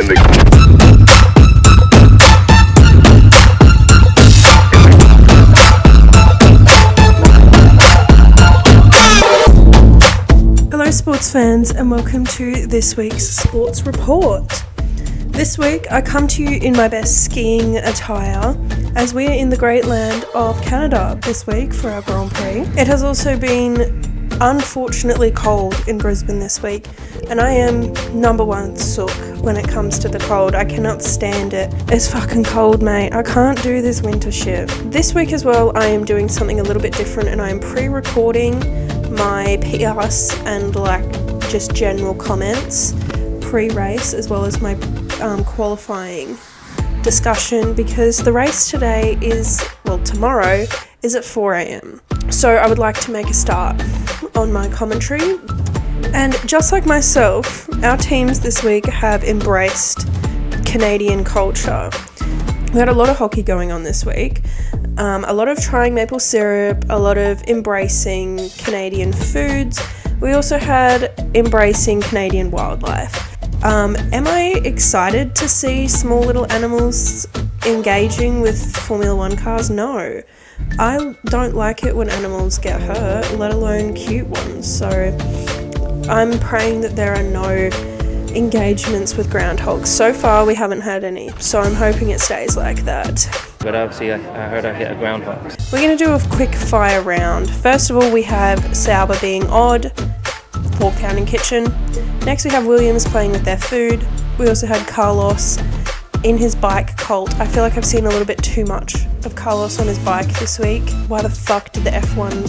Hello sports fans and welcome to this week's sports report. This week I come to you in my best skiing attire as we are in the great land of Canada this week for our Grand Prix. It has also been unfortunately cold in Brisbane this week and I am number one sook when it comes to the cold. I cannot stand it. It's fucking cold, mate. I can't do this winter shit. This week as well I am doing something a little bit different and I am pre-recording my PRs and just general comments pre-race as well as my qualifying discussion because the race tomorrow is at 4 a.m. So I would like to make a start on my commentary. And just like myself, our teams this week have embraced Canadian culture. We had a lot of hockey going on this week, a lot of trying maple syrup, a lot of embracing Canadian foods. We also had embracing Canadian wildlife. Am I excited to see small little animals engaging with Formula 1 cars? No. I don't like it when animals get hurt, let alone cute ones. So I'm praying that there are no engagements with groundhogs. So far we haven't had any, so I'm hoping it stays like that. But obviously I heard I hit a groundhog. We're going to do a quick fire round. First of all, we have Sauber being odd, pork pounding kitchen. Next we have Williams playing with their food. We also had Carlos in his bike cult. I feel like I've seen a little bit too much of Carlos on his bike this week. Why the fuck did the F1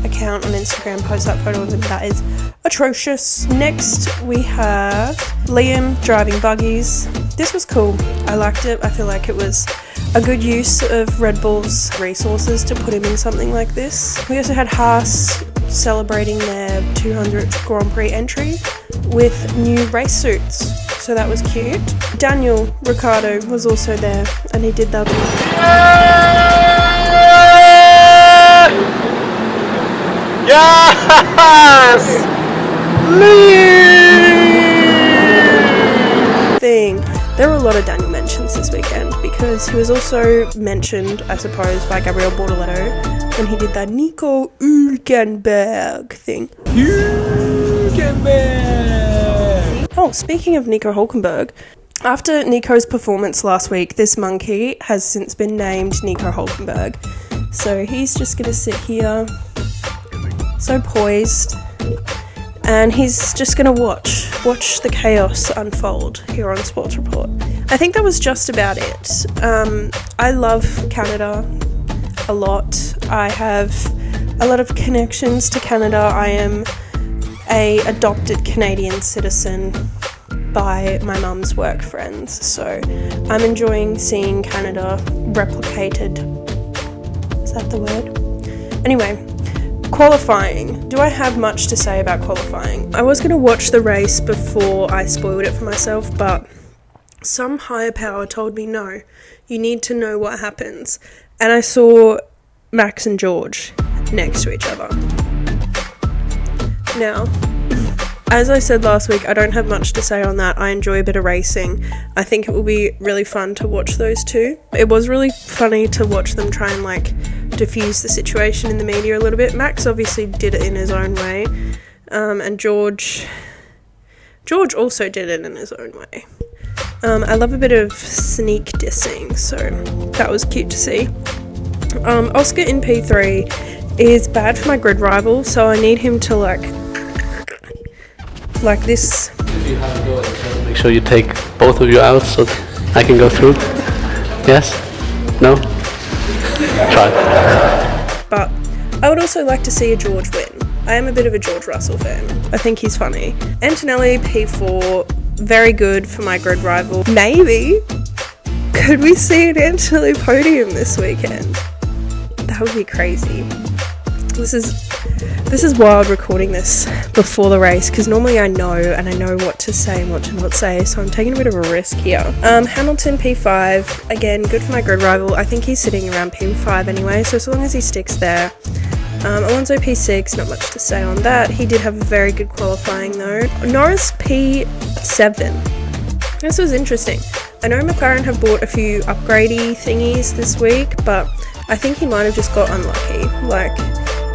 account on Instagram post that photo of him? That is atrocious. Next we have Liam driving buggies. This was cool. I liked it. I feel like it was a good use of Red Bull's resources to put him in something like this. We also had Haas celebrating their 200th Grand Prix entry with new race suits. So that was cute. Daniel Ricciardo was also there and he did that. Yes! Thing. There were a lot of Daniel mentions this weekend because he was also mentioned, I suppose, by Gabriel Bortoletto when he did that Nico Hülkenberg thing. Oh, speaking of Nico Hülkenberg, after Nico's performance last week, this monkey has since been named Nico Hülkenberg. So he's just going to sit here, so poised, and he's just going to watch the chaos unfold here on Sports Report. I think that was just about it. I love Canada a lot. I have a lot of connections to Canada. I am a adopted Canadian citizen by my mum's work friends, so I'm enjoying seeing Canada replicated. Is that the word? Anyway, qualifying. Do I have much to say about qualifying? I was going to watch the race before I spoiled it for myself, but some higher power told me no, you need to know what happens. And I saw Max and George next to each other. Now, as I said last week, I don't have much to say on that. I enjoy a bit of racing. I think it will be really fun to watch those two. It was really funny to watch them try and diffuse the situation in the media a little bit. Max obviously did it in his own way, and George also did it in his own way. I love a bit of sneak dissing, so that was cute to see. Oscar in P3 is bad for my grid rival, so I need him to like this. If you have to go, make sure you take both of you out so I can go through. Yes? No? Try. But I would also like to see a George win. I am a bit of a George Russell fan. I think he's funny. Antonelli P4, very good for my grid rival. Maybe could we see an Antonelli podium this weekend? That would be crazy. This is wild recording this before the race because normally I know what to say and what to not say, so I'm taking a bit of a risk here. Hamilton P5, again, good for my grid rival. I think he's sitting around P5 anyway, so as long as he sticks there. Alonso P6, not much to say on that. He did have a very good qualifying though. Norris P7. This was interesting. I know McLaren have bought a few upgradey thingies this week, but I think he might have just got unlucky. Like,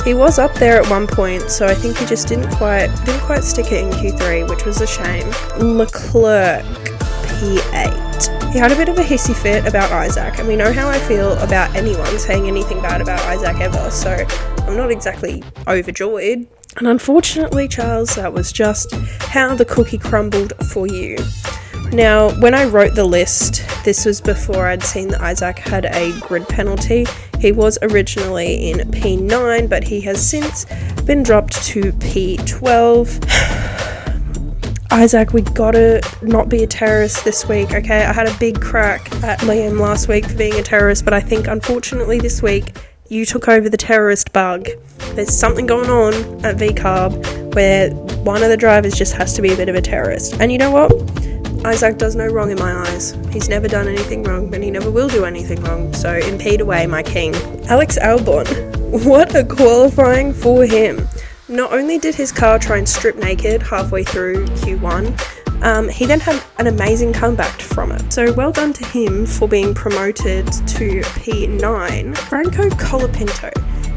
he was up there at one point, so I think he just didn't quite stick it in Q3, which was a shame. Leclerc, P8. He had a bit of a hissy fit about Isaac, and we know how I feel about anyone saying anything bad about Isaac ever, so I'm not exactly overjoyed. And unfortunately, Charles, that was just how the cookie crumbled for you. Now, when I wrote the list, this was before I'd seen that Isaac had a grid penalty. He was originally in P9, but he has since been dropped to P12. Isaac, we gotta not be a terrorist this week, okay? I had a big crack at Liam last week for being a terrorist, but I think unfortunately this week you took over the terrorist bug. There's something going on at VCarb where one of the drivers just has to be a bit of a terrorist. And you know what? Isaac does no wrong in my eyes. He's never done anything wrong, and he never will do anything wrong, so impede away, my king. Alex Albon, what a qualifying for him. Not only did his car try and strip naked halfway through Q1, he then had an amazing comeback from it. So well done to him for being promoted to P9. Franco Colapinto.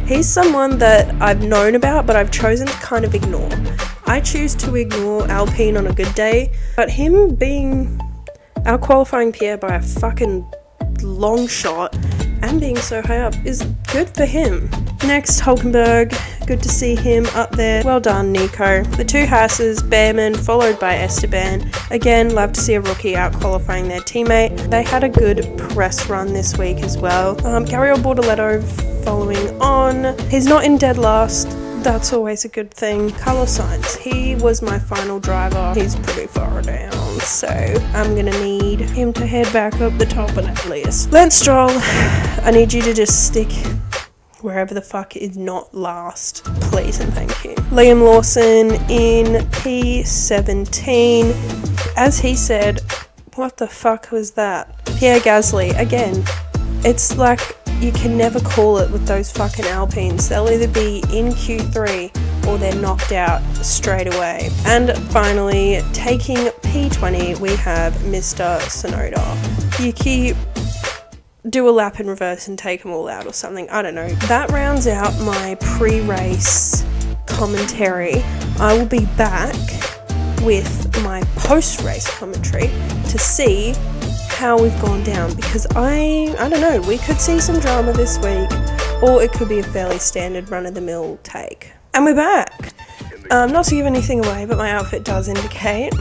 He's someone that I've known about, but I've chosen to kind of ignore. I choose to ignore Alpine on a good day, but him being our qualifying Pierre by a fucking long shot and being so high up is good for him. Next, Hulkenberg. Good to see him up there. Well done, Nico. The two Haas's, Behrman, followed by Esteban. Again, love to see a rookie out qualifying their teammate. They had a good press run this week as well. Gabriel Bortoleto following on. He's not in dead last. That's always a good thing. Carlos Sainz, he was my final driver. He's pretty far down, so I'm gonna need him to head back up the top of that list. Lance Stroll, I need you to just stick wherever the fuck is not last, please and thank you. Liam Lawson in P17. As he said, what the fuck was that? Pierre Gasly, again, it's like you can never call it with those fucking Alpines. They'll either be in Q3 or they're knocked out straight away. And finally, taking P20, we have Mr. Sonoda. Yuki, do a lap in reverse and take them all out or something. I don't know. That rounds out my pre-race commentary. I will be back with my post-race commentary to see how we've gone down, because I don't know, we could see some drama this week, or it could be a fairly standard run-of-the-mill take. And we're back. Not to give anything away, but my outfit does indicate.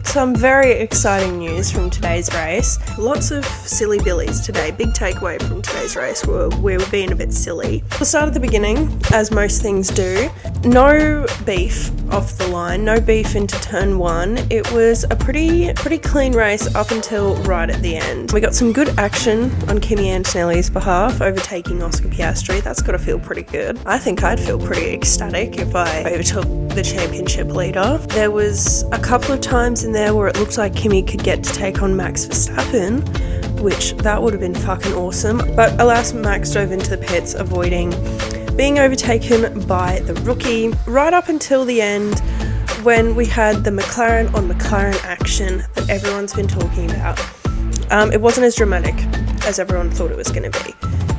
Some very exciting news from today's race. Lots of silly billies today. Big takeaway from today's race where we were being a bit silly. We'll start at the beginning, as most things do. No beef off the line, no beef into turn one. It was a pretty clean race up until right at the end. We got some good action on Kimi Antonelli's behalf, overtaking Oscar Piastri. That's got to feel pretty good. I think I'd feel pretty ecstatic if I overtook the championship leader. There was a couple of times in there where it looked like Kimi could get to take on Max Verstappen, which that would have been fucking awesome. But alas, Max drove into the pits, avoiding being overtaken by the rookie right up until the end, when we had the McLaren on McLaren action that everyone's been talking about. It wasn't as dramatic as everyone thought it was going to be.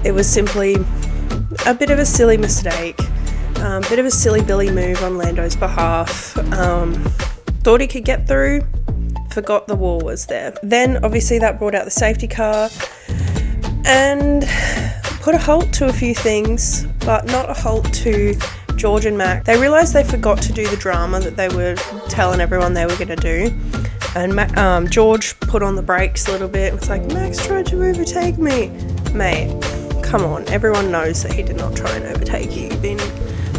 It was simply a bit of a silly mistake, bit of a silly Billy move on Lando's behalf. Thought he could get through, forgot the wall was there. Then obviously that brought out the safety car and put a halt to a few things, but not a halt to George and Max. They realised they forgot to do the drama that they were telling everyone they were going to do. And George put on the brakes a little bit. It was like, Max tried to overtake me. Mate, come on. Everyone knows that he did not try and overtake you. You've been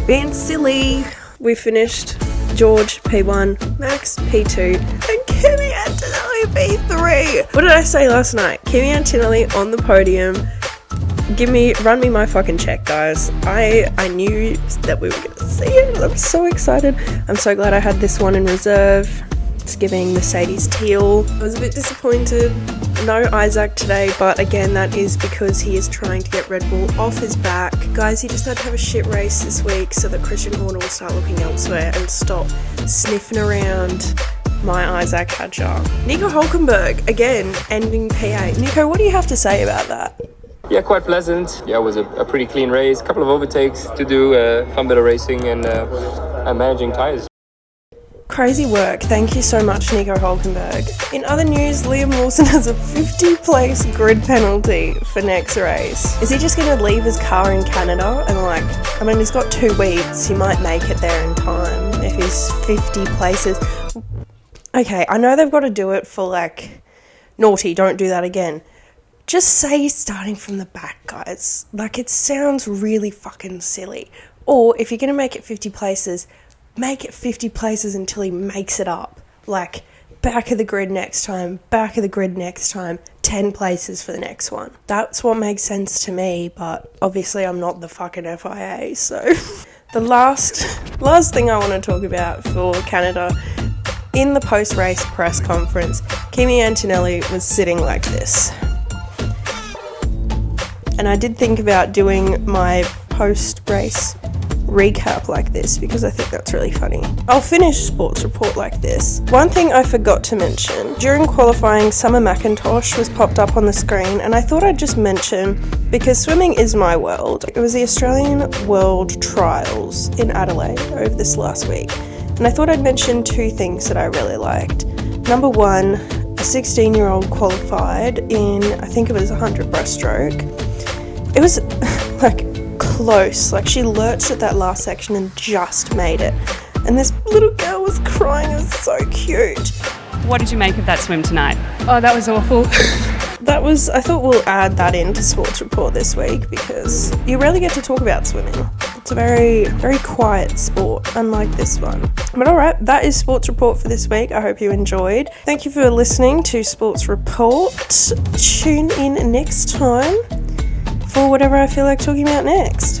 being silly. We finished George P1, Max P2, and Kimi Antonelli P3. What did I say last night? Kimi Antonelli on the podium. Run me my fucking check, guys. I knew that we were going to see it. I'm so excited. I'm so glad I had this one in reserve. It's giving Mercedes teal. I was a bit disappointed. No Isaac today, but again, that is because he is trying to get Red Bull off his back. Guys, he just had to have a shit race this week so that Christian Horner will start looking elsewhere and stop sniffing around my Isaac Hadjar. Nico Hulkenberg, again, ending P8. Nico, what do you have to say about that? Yeah, quite pleasant. Yeah, it was a pretty clean race. A couple of overtakes to do, fun bit of racing and managing tyres. Crazy work. Thank you so much, Nico Hulkenberg. In other news, Liam Lawson has a 50-place grid penalty for next race. Is he just going to leave his car in Canada and he's got 2 weeks. He might make it there in time if he's 50 places. Okay, I know they've got to do it for naughty, don't do that again. Just say he's starting from the back, guys. It sounds really fucking silly. Or if you're going to make it 50 places, make it 50 places until he makes it up. Back of the grid next time, 10 places for the next one. That's what makes sense to me, but obviously I'm not the fucking FIA, so... The last thing I want to talk about for Canada, in the post-race press conference, Kimi Antonelli was sitting like this. And I did think about doing my post-race recap like this because I think that's really funny. I'll finish Sports Report like this. One thing I forgot to mention, during qualifying, Summer McIntosh was popped up on the screen, and I thought I'd just mention, because swimming is my world, it was the Australian World Trials in Adelaide over this last week, and I thought I'd mention 2 things that I really liked. Number 1, a 16-year-old qualified in, I think it was 100 breaststroke. It was close, she lurched at that last section and just made it. And this little girl was crying, it was so cute. What did you make of that swim tonight? Oh, that was awful. I thought we'll add that into Sports Report this week because you rarely get to talk about swimming. It's a very, very quiet sport, unlike this one. But alright, that is Sports Report for this week. I hope you enjoyed. Thank you for listening to Sports Report. Tune in next time for whatever I feel like talking about next.